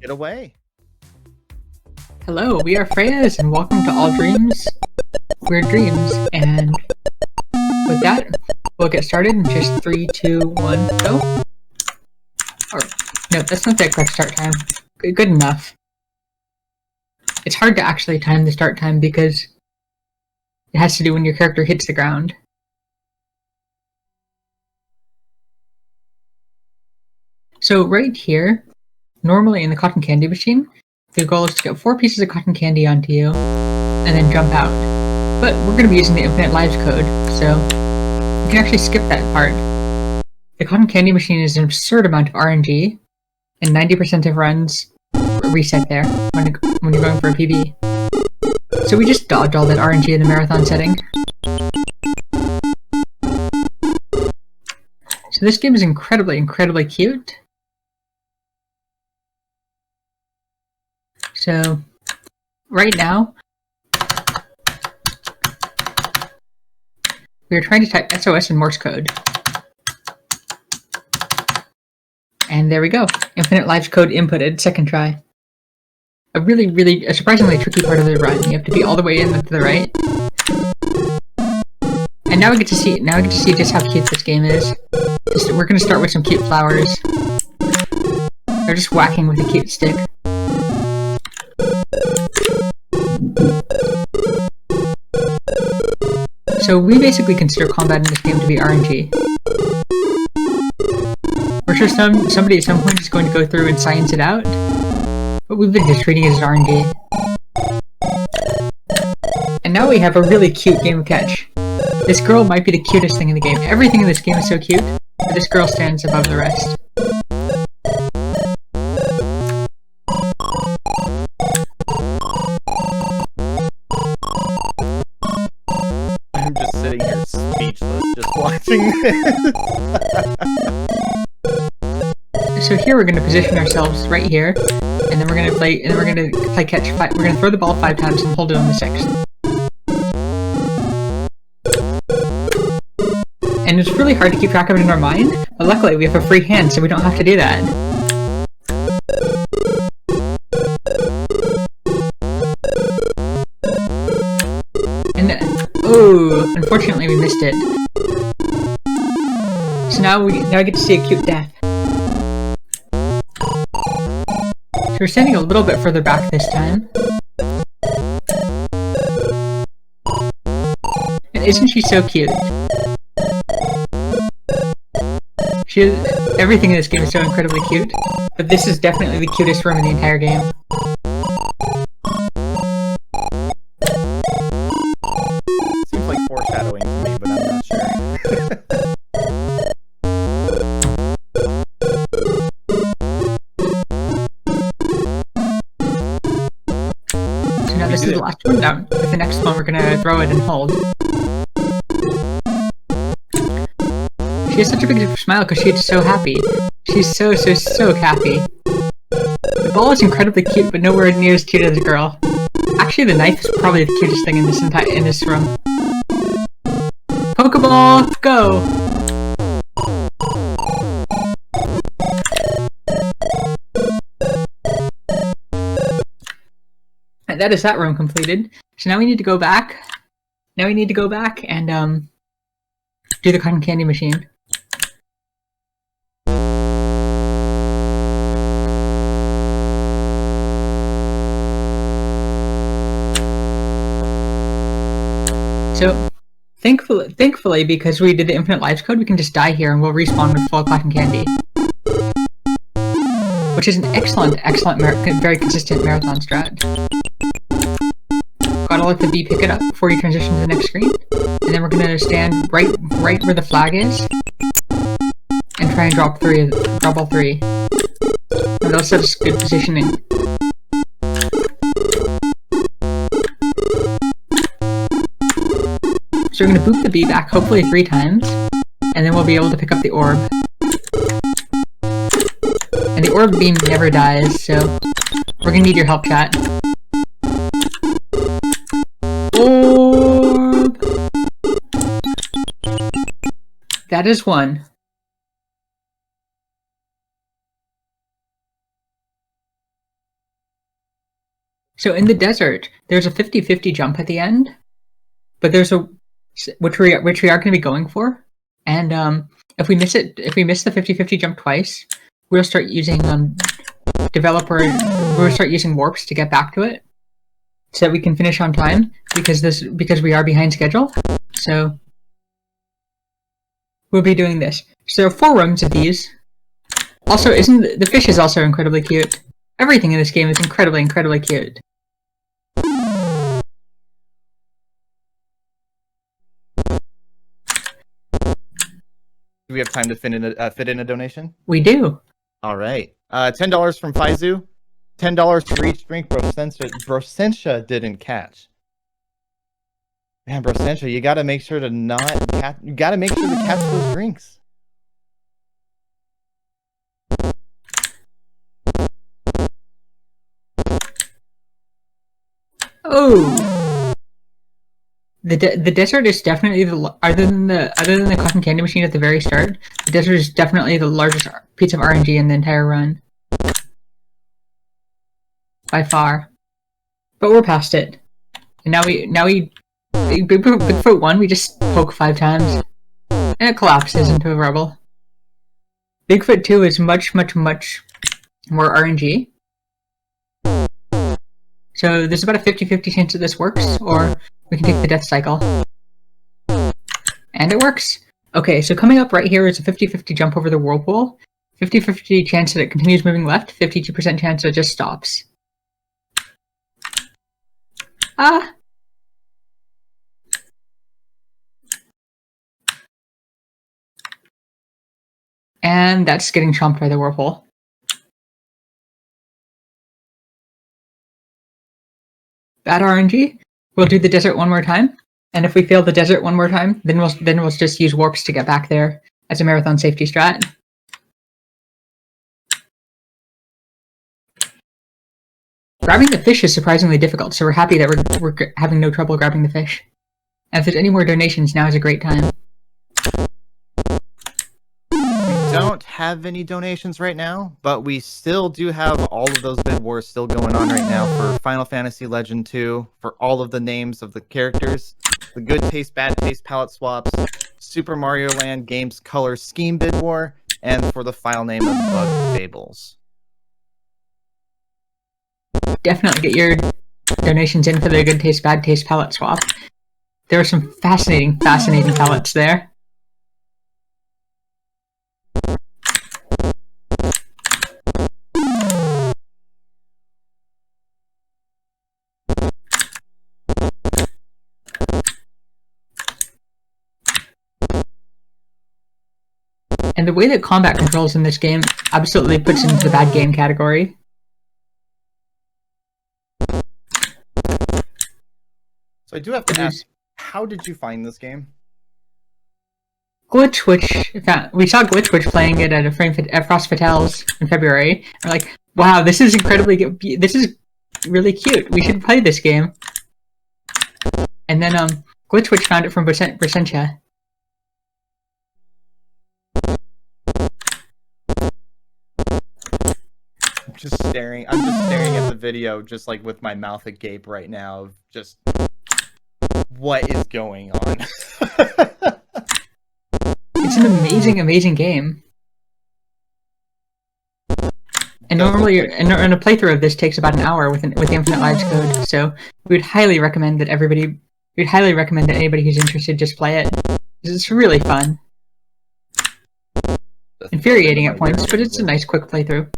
it away. Hello, we are Freyas, and welcome to All Dreams, Weird Dreams. And with that, we'll get started in just 3, 2, 1, go. Or, no, that's not the correct start time. Good enough. It's hard to actually time the start time because it has to do when your character hits the ground. So right here, normally in the cotton candy machine, the goal is to get 4 pieces of cotton candy onto you, and then jump out. But we're going to be using the infinite lives code, so you can actually skip that part. The cotton candy machine is an absurd amount of RNG, and 90% of runs reset there when you're going for a PB. So we just dodge all that RNG in the marathon setting. So this game is incredibly cute. So, right now, we are trying to type SOS in Morse code. And there we go. Infinite lives code inputted, second try. A surprisingly tricky part of the run. You have to be all the way in to the right. And now we get to see just how cute this game is. We're going to start with some cute flowers. They're just whacking with a cute stick. So we basically consider combat in this game to be RNG. We're sure somebody at some point is going to go through and science it out, but we've been just treating it as RNG. And now we have a really cute game of catch. This girl might be the cutest thing in the game. Everything in this game is so cute, but this girl stands above the rest. I'm just sitting here speechless, just watching this. So here we're going to position ourselves right here, and then we're going to play catch. We're going to throw the ball 5 times and hold it on the 6th. And it's really hard to keep track of it in our mind, but luckily we have a free hand, so we don't have to do that. And oh, unfortunately we missed it. So now I get to see a cute death. So we're standing a little bit further back this time. And isn't she so cute? Everything in this game is so incredibly cute, but this is definitely the cutest room in the entire game. Seems like foreshadowing to me, but I'm not sure. So now this is the last one. Now with the next one we're gonna throw it and hold. She has such a big smile because she's so happy. She's so happy. The ball is incredibly cute, but nowhere near as cute as the girl. Actually, the knife is probably the cutest thing in this room. Pokeball, go! And that is that room completed. So now we need to go back. And do the cotton candy machine. So, thankfully, because we did the infinite lives code, we can just die here and we'll respawn with full cotton candy. Which is an excellent, very consistent marathon strat. Gotta let the bee pick it up before you transition to the next screen. And then we're gonna stand right where the flag is, and try and drop all 3. And that'll set us good positioning. So we're gonna boop the bee back, hopefully 3 times, and then we'll be able to pick up the orb. And the orb beam never dies, so we're gonna need your help, chat. Orb! That is 1. So in the desert, there's a 50-50 jump at the end, but there's a which we are going to be going for, and if we miss the 50-50 jump twice, we'll start using we'll start using warps to get back to it, so that we can finish on time because we are behind schedule. So we'll be doing this. So there are 4 runs of these. Also, isn't the fish is also incredibly cute. Everything in this game is incredibly cute. Do we have time to fit in a donation? We do. All right. $10 from Faizu. $10 for each drink Brosentia didn't catch. Man, Brosentia, you gotta make sure to you gotta make sure to catch those drinks. Oh, the desert is definitely other than the cotton candy machine at the very start. The desert is definitely the largest piece of RNG in the entire run, by far. But we're past it, and now we Bigfoot 1 we just poke 5 times, and it collapses into a rubble. Bigfoot 2 is much more RNG. So there's about a 50-50 chance that this works, or we can take the death cycle. And it works! Okay, so coming up right here is a 50-50 jump over the whirlpool. 50-50 chance that it continues moving left, 52% chance that it just stops. Ah! And that's getting chomped by the whirlpool. Bad RNG. We'll do the desert one more time, and if we fail the desert one more time, then we'll just use warps to get back there as a marathon safety strat. Grabbing the fish is surprisingly difficult, so we're happy that we're having no trouble grabbing the fish. And if there's any more donations, now is a great time. Don't have any donations right now, but we still do have all of those bid wars still going on right now for Final Fantasy Legend 2, for all of the names of the characters, the good taste, bad taste palette swaps, Super Mario Land Games Color Scheme bid war, and for the file name of Bug Fables. Definitely get your donations in for the good taste, bad taste palette swap. There are some fascinating palettes there. And the way that combat controls in this game absolutely puts it into the bad game category. So I do have to ask, how did you find this game? Glitchwitch, we saw Glitchwitch playing it at Frost Fatales in February. We're like, wow, this is incredibly good. This is really cute. We should play this game. And then Glitchwitch found it from Brosentia. I'm just staring at the video, just like with my mouth agape right now, of just what is going on. It's an amazing game. And normally, and a playthrough of this takes about an hour with the Infinite Lives code. So we would highly recommend that anybody who's interested just play it. It's really fun. Infuriating at points, but it's a nice quick playthrough.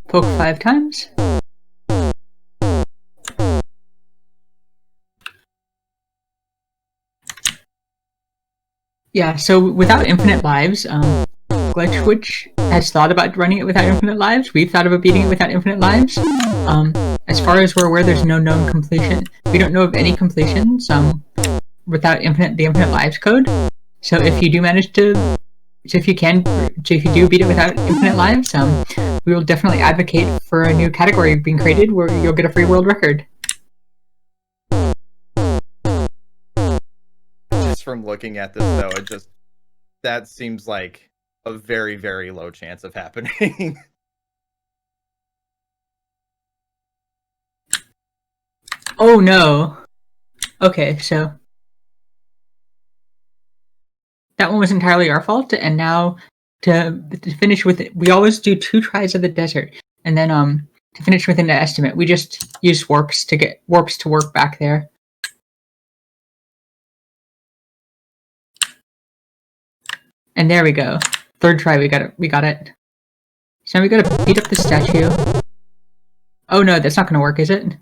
Poke 5 times. Yeah, so without infinite lives, Glitchwitch has thought about running it without infinite lives. We've thought about beating it without infinite lives. As far as we're aware, there's no known completion. We don't know of any completions without the infinite lives code. So if you do manage to, if you do beat it without infinite lives, we will definitely advocate for a new category being created where you'll get a free world record. Just from looking at this, though, that seems like a very, very low chance of happening. Oh no. Okay, so that one was entirely our fault, and now to finish with it, we always do 2 tries of the desert, and then to finish within the estimate, we just use warps to work back there. And there we go. 3rd try, we got it. So now we gotta beat up the statue. Oh no, that's not gonna work, is it?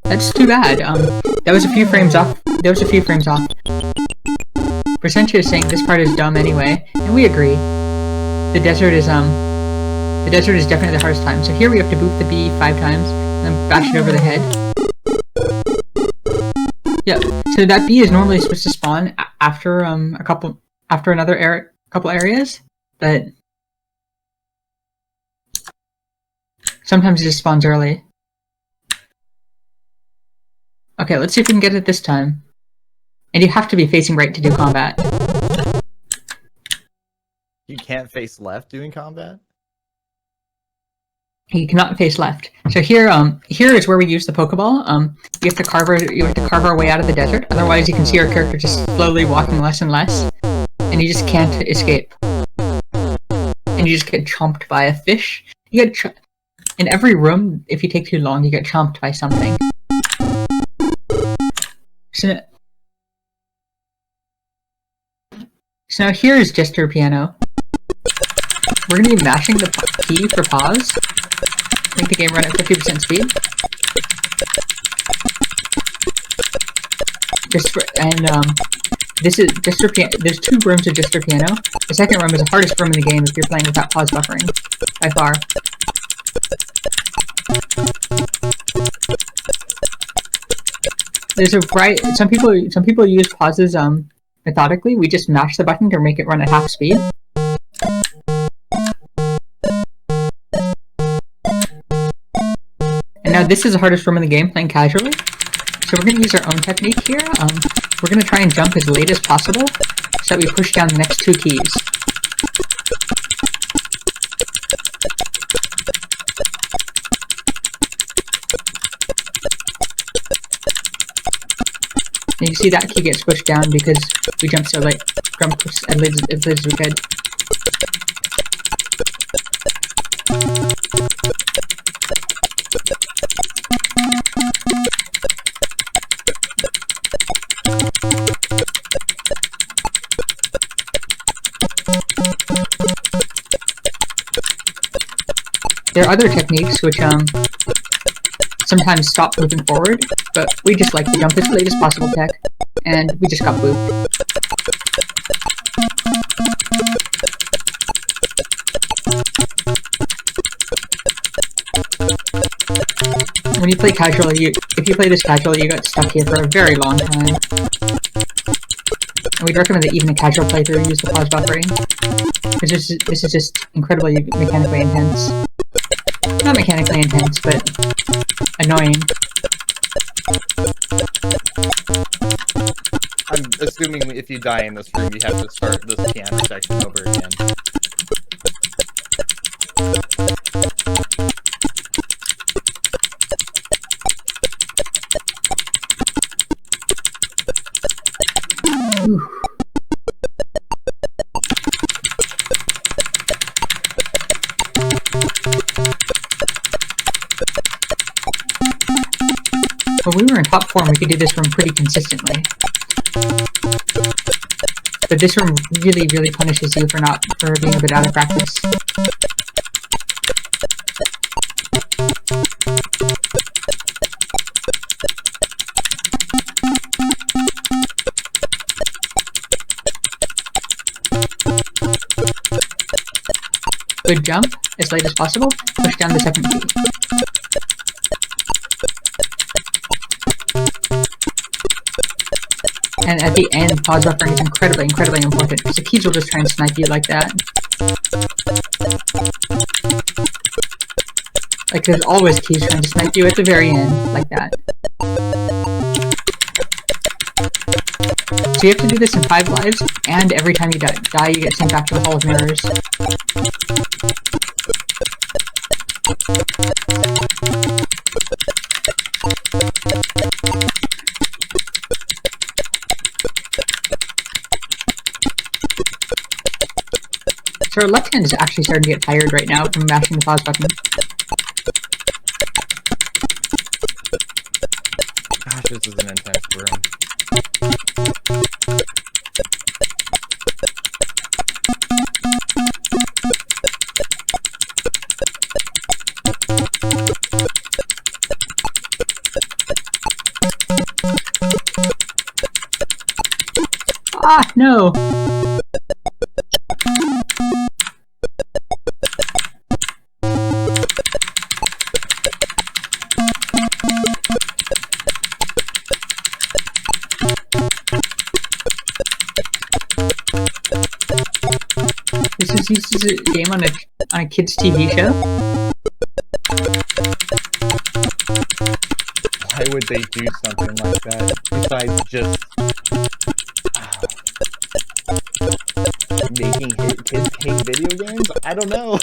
That's too bad. That was a few frames off. Percentage is saying this part is dumb anyway, and we agree. The desert is definitely the hardest time. So here we have to boot the bee 5 times, and then bash it over the head. Yep. So that bee is normally supposed to spawn after couple areas, but sometimes it just spawns early. Okay, let's see if we can get it this time. And you have to be facing right to do combat. You can't face left doing combat? You cannot face left. So here is where we use the Pokeball. You have to carve our way out of the desert. Otherwise, you can see our character just slowly walking less and less, and you just can't escape. And you just get chomped by a fish. You get in every room. If you take too long, you get chomped by something. So now here is Gesture Piano. We're going to be mashing the key for pause. Make the game run at 50% speed. This is Gesture Piano. There's 2 rooms of Gesture Piano. The second room is the hardest room in the game if you're playing without pause buffering, by far. There's a some people use pauses methodically. We just mash the button to make it run at half speed. And now this is the hardest room in the game, playing casually. So we're going to use our own technique here. We're going to try and jump as late as possible so that we push down the next 2 keys. And you see that key gets pushed down because we jumped so late. Jumped as late as we could. There are other techniques which sometimes stop moving forward, but we just like to jump as late as possible tech, and we just got booped. When you play casually, if you play this casually, you got stuck here for a very long time. And we'd recommend that even a casual playthrough use the pause buffering, because this is just incredibly mechanically intense. Not mechanically intense, but annoying. I'm assuming if you die in this room, you have to start this piano section over again. Ooh. When we were in top form, we could do this room pretty consistently. But this room really, really punishes you for being a bit out of practice. Good jump, as late as possible, push down the second key. And at the end, pause buffering is incredibly, incredibly important, because the keys will just try and snipe you like that. Like, there's always keys trying to snipe you at the very end, like that. So you have to do this in 5 lives, and every time you die, you get sent back to the Hall of Mirrors. So our left hand is actually starting to get tired right now from mashing the pause button. Gosh, this is an intense room. Ah, no! This is a game on a kids' TV show. Why would they do something like that? Besides just making kids hate video games? I don't know.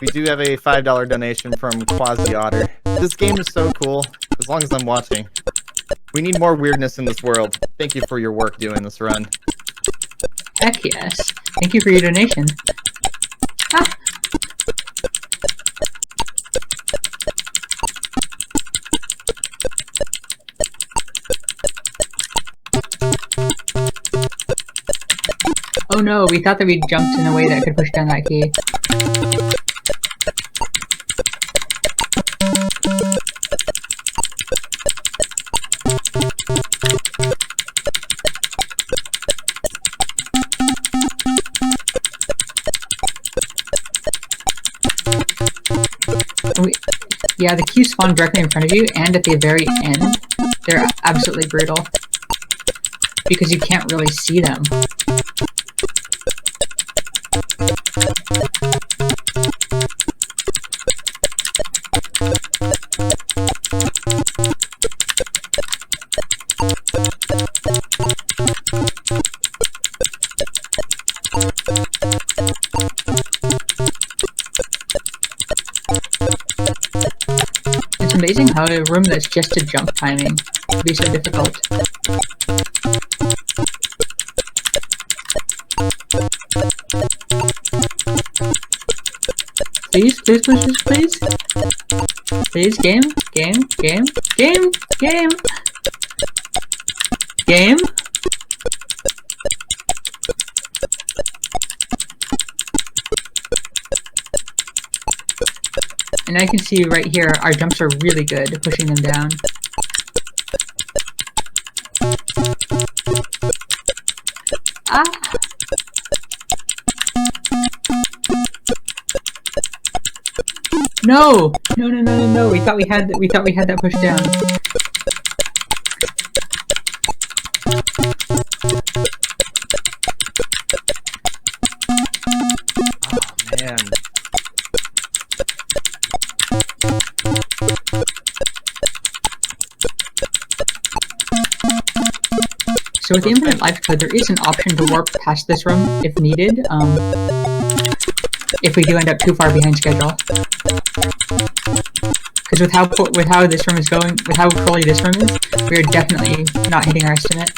We do have a $5 donation from Quasi Otter. This game is so cool, as long as I'm watching. We need more weirdness in this world. Thank you for your work doing this run. Heck yes. Thank you for your donation. Ah! Oh no, we thought that we jumped in a way that could push down that key. Yeah, the keys spawn directly in front of you, and at the very end, they're absolutely brutal. Because you can't really see them. It's amazing how a room that's just a jump timing can be so difficult. Please, please, please, please, please. Please, game, game, game, game, game. Game? And I can see right here, our jumps are really good at pushing them down. Ah! No! No, no, no, no, no! We thought we had that pushed down. Oh man. So with the infinite life code, there is an option to warp past this room if needed, if we do end up too far behind schedule. Because with how this room is going, with how fully this room is, we are definitely not hitting our estimate.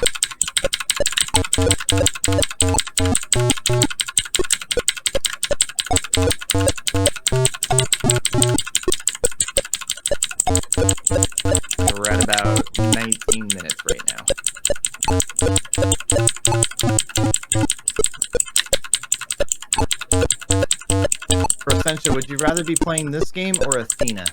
We're at about 19 minutes right now. Essentially, would you rather be playing this game or Athena?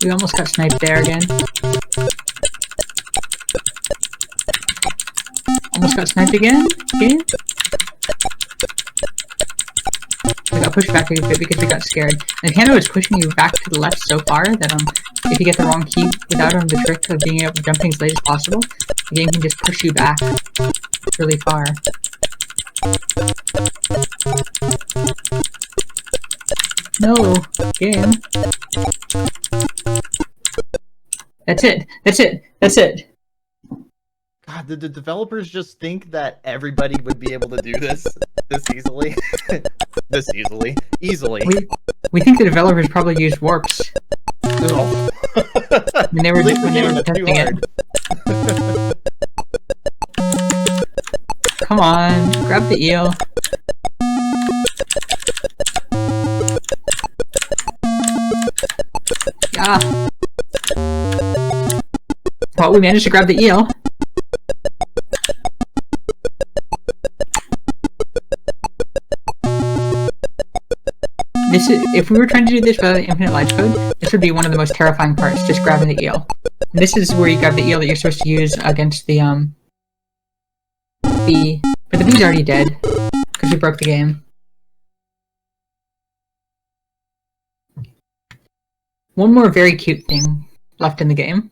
We almost got sniped there again. Almost got sniped again. Game. We got pushed back a bit because we got scared. And Hano is pushing you back to the left so far that if you get the wrong key without the trick of being able to jump as late as possible, the game can just push you back really far. No, game. That's it. That's it. That's it. God, did the developers just think that everybody would be able to do this easily? Easily. We think the developers probably used warps Oh. when they were Too testing hard. it. Come on, grab the eel. Yeah. Well, we managed to grab the eel. If we were trying to do this without infinite lives code, this would be one of the most terrifying parts, just grabbing the eel. And this is where you grab the eel that you're supposed to use against the bee. But the bee's already dead, because we broke the game. One more very cute thing left in the game.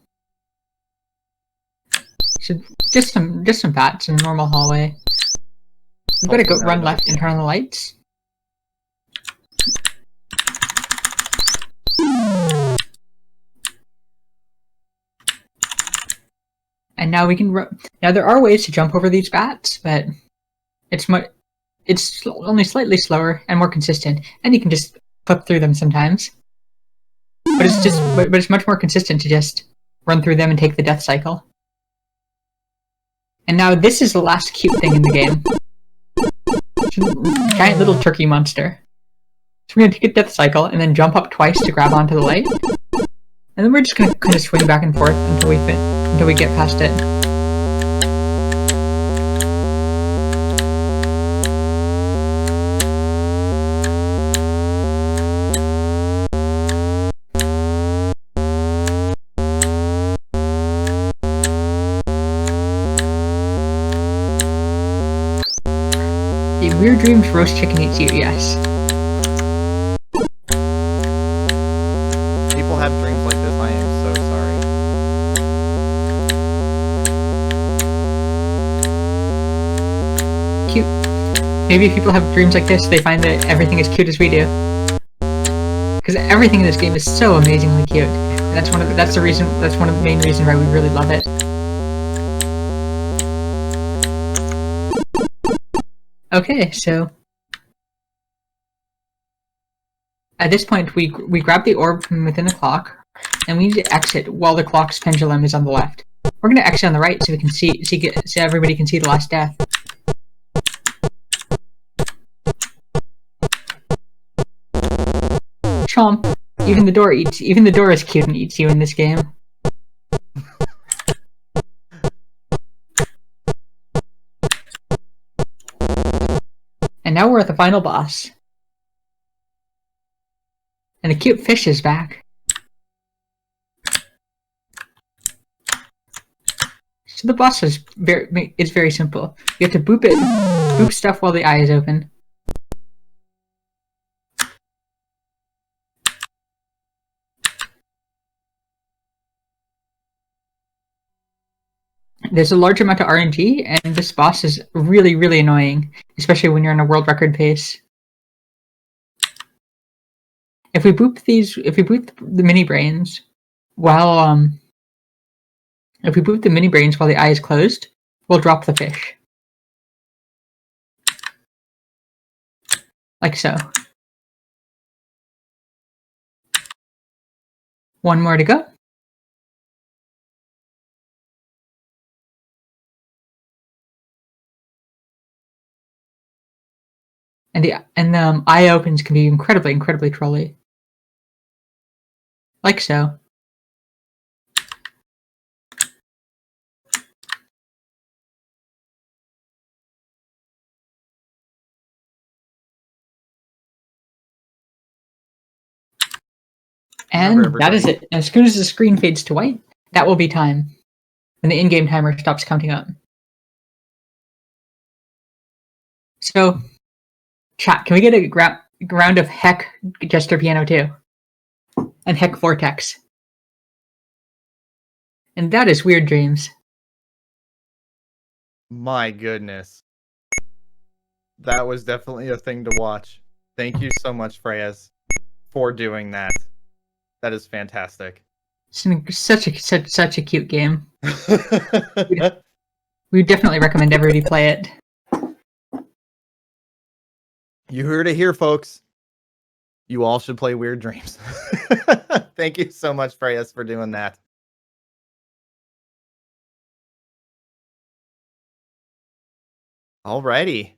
So just some bats in a normal hallway. We've got to go run left and turn on the lights. And now we can now there are ways to jump over these bats, but it's only slightly slower and more consistent, and you can just flip through them sometimes. But it's much more consistent to just run through them and take the death cycle. And now this is the last cute thing in the game. It's a giant little turkey monster. So we're gonna take a death cycle and then jump up twice to grab onto the light. And then we're just gonna kind of swing back and forth until we get past it. The Weird Dreams roast chicken eats you, yes. People have dreams like this. I am so sorry. Cute. Maybe if people have dreams like this, they find that everything is cute as we do. Because everything in this game is so amazingly cute. And that's one of the main reasons why we really love it. Okay, so at this point we grab the orb from within the clock, and we need to exit while the clock's pendulum is on the left. We're gonna exit on the right so we can so everybody can see the last death. Chomp! Even the door is cute and eats you in this game. And now we're at the final boss. And the cute fish is back. So the boss is very simple. You have to boop stuff while the eye is open. There's a large amount of RNG, and this boss is really, really annoying, especially when you're in a world record pace. If we boop the mini brains while the eye is closed, we'll drop the fish. Like so. One more to go. And the eye opens can be incredibly, incredibly trolly. Like so. And Never, ever that is done. it. And as soon as the screen fades to white, that will be time. When the in-game timer stops counting up. So, chat, can we get a round of Heck Jester Piano 2? And Heck Vortex. And that is Weird Dreams. My goodness. That was definitely a thing to watch. Thank you so much, Freyas, for doing that. That is fantastic. It's such a cute game. We definitely recommend everybody play it. You heard it here, folks. You all should play Weird Dreams. Thank you so much, Freyas, for doing that. Alrighty.